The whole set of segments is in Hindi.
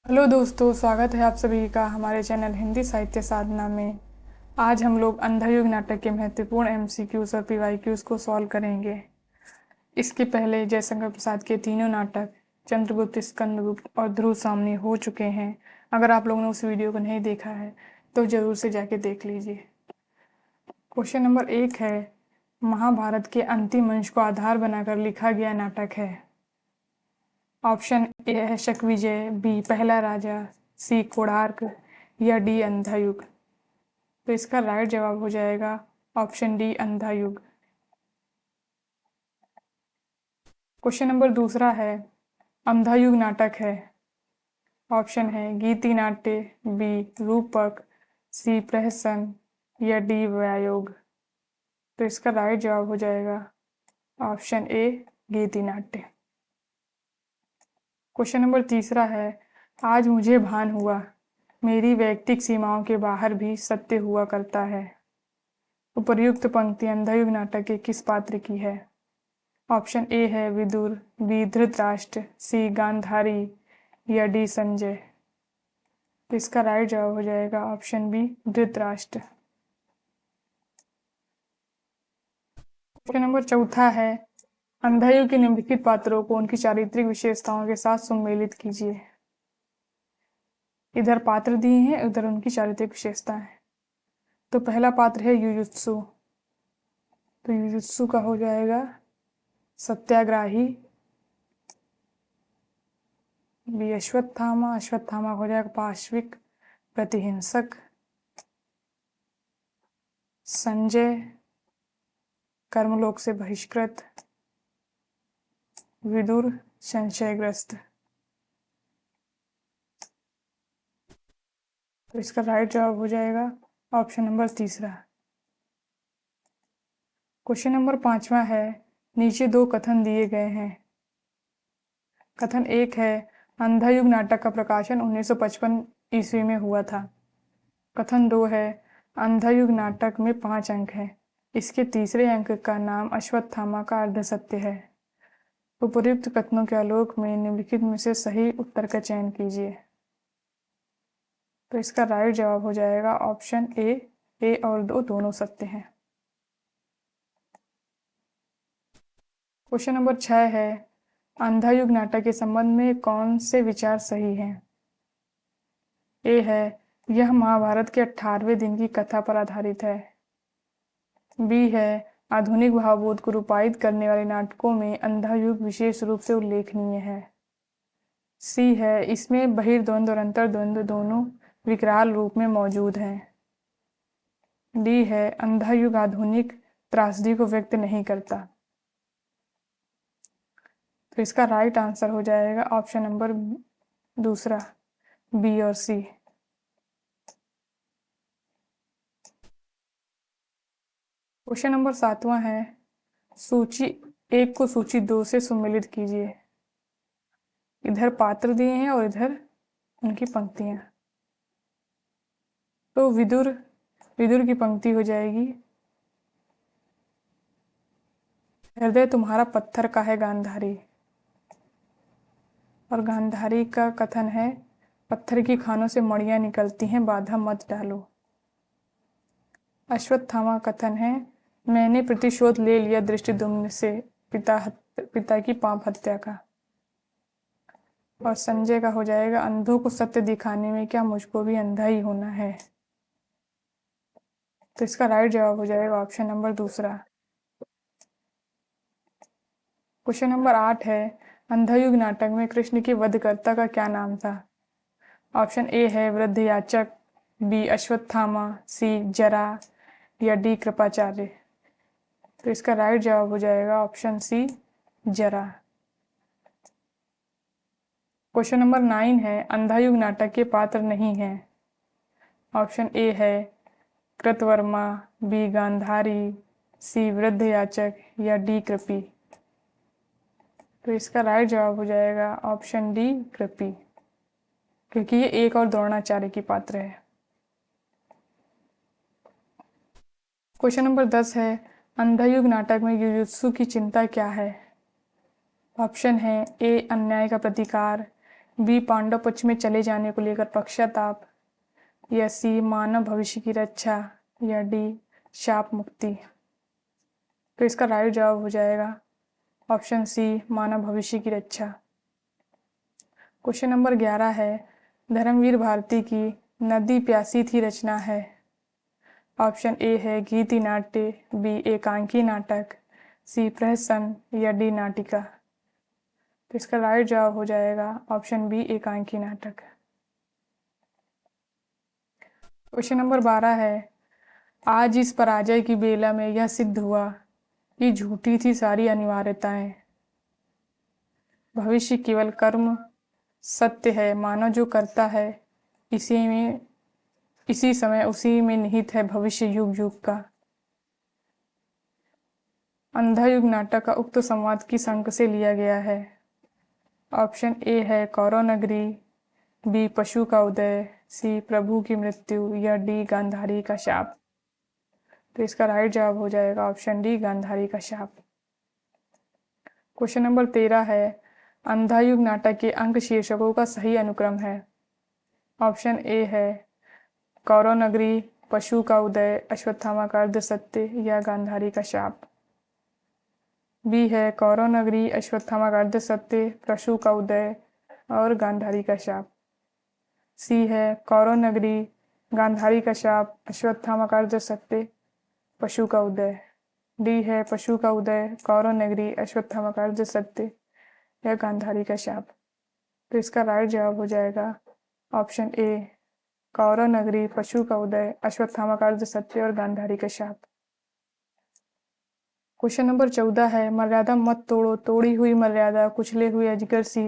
हेलो दोस्तों, स्वागत है आप सभी का हमारे चैनल हिंदी साहित्य साधना में। आज हम लोग अंधायुग नाटक के महत्वपूर्ण एमसीक्यूज और पीवाईक्यूज को सॉल्व करेंगे। इसके पहले जयशंकर प्रसाद के तीनों नाटक चंद्रगुप्त, स्कंदगुप्त और ध्रुव सामने हो चुके हैं। अगर आप लोगों ने उस वीडियो को नहीं देखा है तो जरूर से जाके देख लीजिए। क्वेश्चन नंबर 1 है, महाभारत के अंतिम अंश को आधार बनाकर लिखा गया नाटक है। ऑप्शन ए है शक्विजय, बी पहला राजा, सी कोणार्क या डी अंधा युग। तो इसका राइट जवाब हो जाएगा ऑप्शन डी अंधा युग। क्वेश्चन नंबर दूसरा है, अंधा युग नाटक है। ऑप्शन है गीति नाट्य, बी रूपक, सी प्रहसन या डी व्यायोग। तो इसका राइट जवाब हो जाएगा ऑप्शन ए गीति नाट्य। क्वेश्चन नंबर तीसरा है, आज मुझे भान हुआ मेरी वैयक्तिक सीमाओं के बाहर भी सत्य हुआ करता है। उपर्युक्त पंक्ति अंधायुग नाटक के किस पात्र की है? ऑप्शन ए है विदुर, बी धृतराष्ट्र, सी गांधारी या डी संजय। तो इसका राइट जवाब हो जाएगा option B Dhritarashtra. Question number चौथा है, अंधायुग के निम्नलिखित पात्रों को उनकी चारित्रिक विशेषताओं के साथ सम्मिलित कीजिए। इधर पात्र दिए हैं, उधर उनकी चारित्रिक विशेषताएं। तो पहला पात्र है युयुत्सु। तो युयुत्सु का हो जाएगा सत्याग्राही, बी अश्वत्थामा, अश्वत्थामा हो जाएगा पाश्विक प्रतिहिंसक, संजय कर्मलोक से बहिष्कृत, विदुर संशयग्रस्त। तो इसका राइट जवाब हो जाएगा ऑप्शन नंबर तीसरा। क्वेश्चन नंबर 5वां है, नीचे दो कथन दिए गए हैं। कथन 1 है, अंधायुग नाटक का प्रकाशन 1955 ईस्वी में हुआ था। कथन 2 है, अंधायुग नाटक में 5 अंक हैं, इसके तीसरे अंक का नाम अश्वत्थामा का अर्धसत्य है। उपर्युक्त कथनों के आलोक में निम्नलिखित में से सही उत्तर का चयन कीजिए। तो इसका राइट जवाब हो जाएगा ऑप्शन ए और दो दोनों सत्य हैं। क्वेश्चन नंबर 6 है, अंधायुग नाटक के संबंध में कौन से विचार सही हैं? ए है, यह महाभारत के 18वें दिन की कथा पर आधारित है। बी है, आधुनिक भावबोध को रूपायित करने वाले नाटकों में अंधायुग विशेष रूप से उल्लेखनीय है। सी है, इसमें बहिर्द्वंद और अंतर्द्वंद दोनों विकराल रूप में मौजूद हैं। डी है, अंधायुग आधुनिक त्रासदी को व्यक्त नहीं करता। तो इसका राइट आंसर हो जाएगा ऑप्शन नंबर दूसरा, बी और सी। क्वेश्चन नंबर 7वां है, सूची 1 को सूची 2 से सम्मिलित कीजिए। इधर पात्र दिए हैं और इधर उनकी पंक्तियां। तो विदुर विदुर की पंक्ति हो जाएगी, हृदय तुम्हारा पत्थर का है गांधारी। और गांधारी का कथन है, पत्थर की खानों से मड़ियां निकलती हैं, बाधा मत डालो। अश्वत्थामा कथन है, मैंने प्रतिशोध ले लिया दृष्टिद्युम्न से पिता की पाप हत्या का। और संजय का हो जाएगा, अंधों को सत्य दिखाने में क्या मुझको भी अंधा ही होना है। तो इसका राइट जवाब हो जाएगा ऑप्शन नंबर दूसरा। क्वेश्चन नंबर 8 है, अंधायुग नाटक में कृष्ण के वधकर्ता का क्या नाम था? ऑप्शन ए है वृद्ध याचक, बी अश्वत्थामा, सी जरा या डी कृपाचार्य। तो इसका राइट जवाब हो जाएगा ऑप्शन सी जरा। क्वेश्चन नंबर 9 है, अंधायुग नाटक के पात्र नहीं हैं। ऑप्शन ए है कृतवर्मा, बी गांधारी, सी वृद्ध याचक या डी कृपी। तो इसका राइट जवाब हो जाएगा ऑप्शन डी कृपी, क्योंकि ये एक और द्रोणाचार्य की पात्र है। क्वेश्चन नंबर 10 है, अंधायुग नाटक में युयुत्सु की चिंता क्या है? ऑप्शन है ए अन्याय का प्रतिकार, बी पांडव पक्ष में चले जाने को लेकर पश्चाताप, या सी मानव भविष्य की रक्षा, या डी शाप मुक्ति। तो इसका राइट जवाब हो जाएगा ऑप्शन सी मानव भविष्य की रक्षा। क्वेश्चन नंबर 11 है, धर्मवीर भारती की नदी प्यासी थी रचना है। ऑप्शन ए है गीति नाट्य, बी एकांकी नाटक, सी प्रहसन, या डी नाटिका। तो इसका राइट जवाब हो जाएगा ऑप्शन बी एकांकी नाटक। क्वेश्चन नंबर 12 है, आज इस पराजय की बेला में यह सिद्ध हुआ कि झूठी थी सारी अनिवार्यताएं। भविष्य केवल कर्म सत्य है, मानव जो करता है इसी समय उसी में निहित है भविष्य युग युग का। अंधा युग नाटक का उक्त संवाद किस अंक से लिया गया है। ऑप्शन ए है कौरव नगरी, बी पशु का उदय, सी प्रभु की मृत्यु, या डी गांधारी का शाप। तो इसका राइट जवाब हो जाएगा ऑप्शन डी गांधारी का शाप। क्वेश्चन नंबर 13 है, अंधा युग नाटक के अंक शीर्षकों का सही अनुक्रम है। ऑप्शन ए है कौरव नगरी, पशु का उदय, अश्वत्थामा का अर्ध सत्य, या गांधारी का शाप। बी है कौरव नगरी, अश्वत्थामा का अर्ध सत्य, पशु का उदय और गांधारी का शाप। सी है कौरव नगरी, गांधारी का शाप, अश्वत्थामा का अर्ध सत्य, पशु का उदय। डी है पशु का उदय, कौरव नगरी, अश्वत्थामा का अर्ध सत्य, या गांधारी का शाप। तो इसका राइट जवाब हो जाएगा ऑप्शन ए कौरव नगरी, पशु का उदय, अश्वत्थामा का अर्ध सत्य और गांधारी का शाप। क्वेश्चन नंबर 14 है, मर्यादा मत तोड़ो, तोड़ी हुई मर्यादा कुचले हुए अजगर सी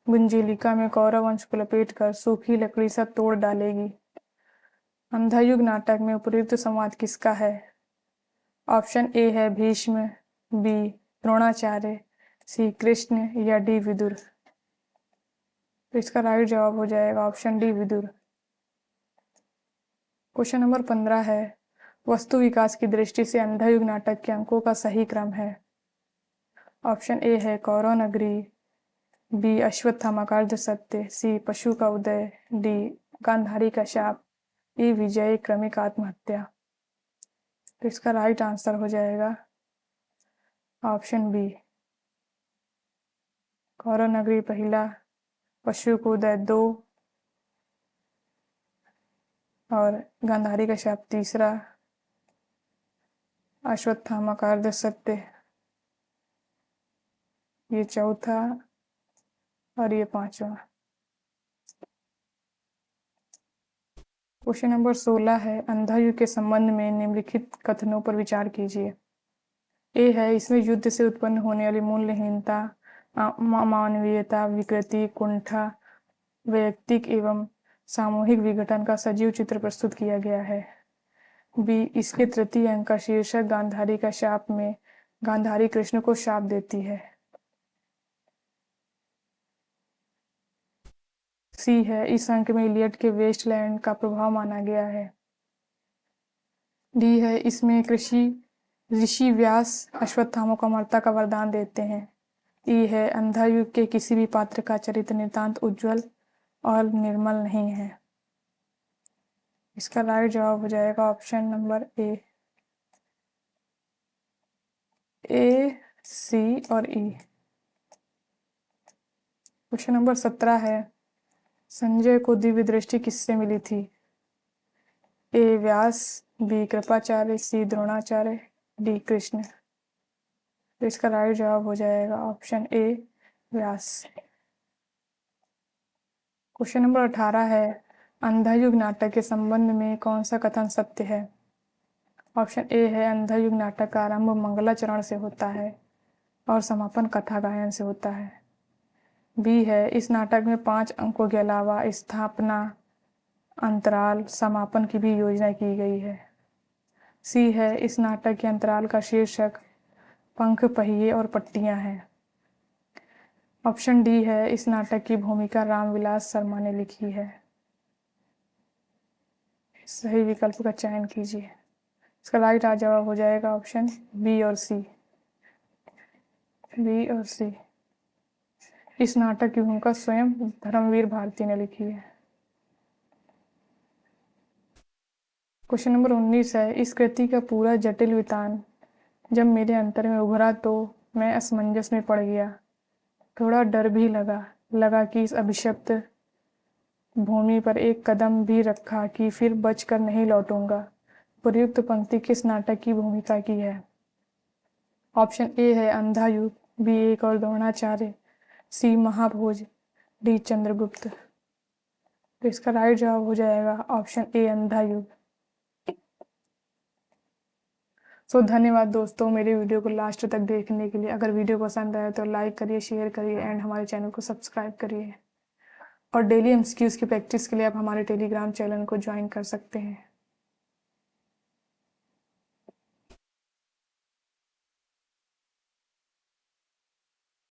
गुंजेलिका में कौरव वंश को लपेट कर सूखी लकड़ी सा तोड़ डालेगी। अंधा युग नाटक में उपयुक्त संवाद किसका है। ऑप्शन ए है भीष्म, बी द्रोणाचार्य, सी कृष्ण, या डी विदुर। तो इसका राइट जवाब हो जाएगा option D Vidur. Question number 15 है, वस्तु विकास की दृष्टि से अंधा युग नाटक के अंकों का सही क्रम है। ऑप्शन ए है कौरव नगरी, बी अश्वत्थामा का अर्ध सत्य, सी पशु का उदय, डी गांधारी का शाप, ई विजय क्रमिक आत्महत्या। तो इसका राइट आंसर हो जाएगा ऑप्शन बी कौरव नगरी पहला, पशु का उदय 2 और गांधारी का शाप तीसरा, अश्वत्थामा का अर्ध सत्य ये चौथा और ये पांचवा। क्वेश्चन नंबर 16 है, अंधा युग के संबंध में निम्नलिखित कथनों पर विचार कीजिए। ए है, इसमें युद्ध से उत्पन्न होने वाली मूल्यहीनता, अमानवीयता, विकृति, कुंठा, वैयक्तिक एवं सामूहिक विघटन का सजीव चित्र प्रस्तुत किया गया है। बी, इसके तृतीय अंक का शीर्षक गांधारी का शाप में गांधारी कृष्ण को शाप देती है। सी है, इस अंक में इलियड के वेस्टलैंड का प्रभाव माना गया है। डी है, इसमें ऋषि व्यास अश्वत्थामा को अमरता का वरदान देते हैं। ई है, अंधा युग के किसी भी पात्र का चरित्र नितांत उज्जवल और निर्मल नहीं है। इसका राइट जवाब हो जाएगा ऑप्शन नंबर ए, सी और ई। क्वेश्चन नंबर 17 है, संजय को दिव्य दृष्टि किससे मिली थी। ए व्यास, बी कृपाचार्य, सी द्रोणाचार्य, डी कृष्ण। तो इसका राइट जवाब हो जाएगा option A Vyas. Question number 18 है, अंधा युग नाटक के संबंध में कौन सा कथन सत्य है। ऑप्शन ए है, अंधा युग नाटक का आरंभ मंगलाचरण से होता है और समापन कथा गायन से होता है। बी है, इस नाटक में 5 अंकों के अलावा स्थापना, अंतराल, समापन की भी योजना की गई है। सी है, इस नाटक के अंतराल का शीर्षक पंख, पहिए और पट्टियां हैं। ऑप्शन डी है, इस नाटक की भूमिका रामविलास शर्मा ने लिखी है। सही विकल्प का चयन कीजिए। इसका राइट जवाब हो जाएगा ऑप्शन बी और सी। बी और सी। इस नाटक की भूमिका स्वयं धर्मवीर भारती ने लिखी है। क्वेश्चन नंबर 19 है, इस कृति का पूरा जटिल वितान जब मेरे अंतर में उभरा तो मैं असमंजस में पड़ गया। थोड़ा डर भी लगा कि इस अभिशप्त भूमि पर एक कदम भी रखा कि फिर बचकर नहीं लौटूंगा। प्रयुक्त पंक्ति किस नाटक की भूमिका की है? ऑप्शन ए है अंधा युग, बी एक और द्रोणाचार्य, सी महाभोज, डी चंद्रगुप्त। तो इसका राइट जवाब हो जाएगा ऑप्शन ए अंधा युग। धन्यवाद दोस्तों मेरे वीडियो को लास्ट तक देखने के लिए। अगर वीडियो पसंद आए तो लाइक करिए, शेयर करिए एंड हमारे चैनल को सब्सक्राइब करिए। और डेली एमसीक्यूज की प्रैक्टिस के लिए आप हमारे टेलीग्राम चैनल को ज्वाइन कर सकते हैं।